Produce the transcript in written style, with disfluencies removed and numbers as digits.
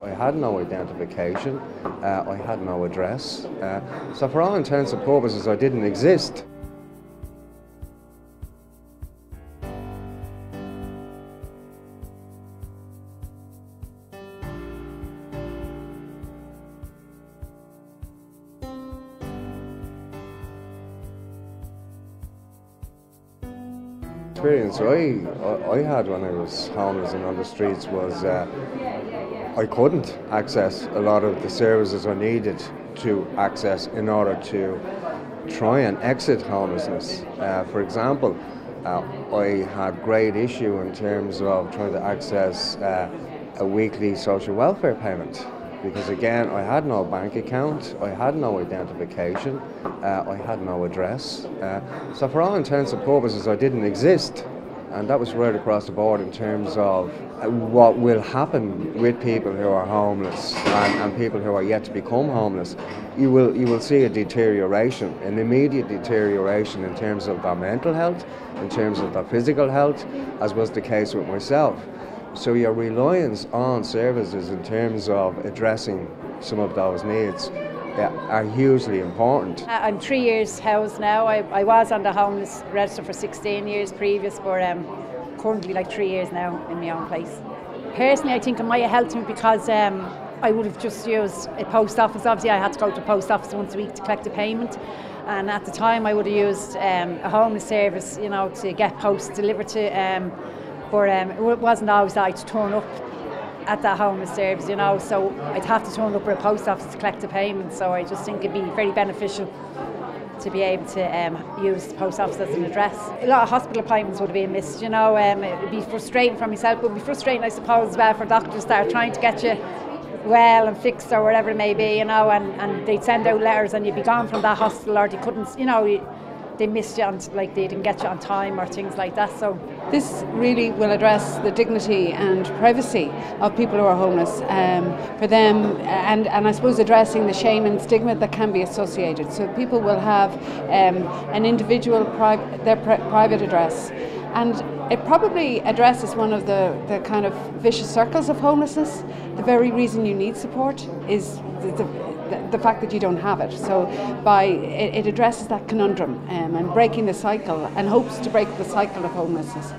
I had no identification, I had no address, so for all intents and purposes I didn't exist. The experience I had when I was homeless and on the streets was I couldn't access a lot of the services I needed to access in order to try and exit homelessness. For example, I had great issue in terms of trying to access a weekly social welfare payment, because again I had no bank account, I had no identification, I had no address, so for all intents and purposes I didn't exist. And that was right across the board in terms of what will happen with people who are homeless and people who are yet to become homeless. You will see a deterioration, an immediate deterioration in terms of their mental health, in terms of their physical health, as was the case with myself. So your reliance on services in terms of addressing some of those needs are hugely important. I'm 3 years housed now. I was on the homeless register for 16 years previous, but currently like 3 years now in my own place. Personally, I think it might have helped me because I would have just used a post office. Obviously I had to go to the post office once a week to collect a payment, and at the time I would have used a homeless service, you know, to get posts delivered to, but it wasn't always that I'd turn up at that homeless service, you know, so I'd have to turn up at a post office to collect a payment. So I just think it'd be very beneficial to be able to use the post office as an address. A lot of hospital appointments would have been missed, you know. It'd be frustrating for myself, but it'd be frustrating, I suppose, as well for doctors that are trying to get you well and fixed or whatever it may be, you know, and they'd send out letters and you'd be gone from that hospital, or they couldn't, you know, they missed you on, like they didn't get you on time or things like that. So this really will address the dignity and privacy of people who are homeless for them, and I suppose addressing the shame and stigma that can be associated. So people will have an individual private address, and it probably addresses one of the kind of vicious circles of homelessness. The very reason you need support is the fact that you don't have it. So it addresses that conundrum and breaking the cycle, and hopes to break the cycle of homelessness.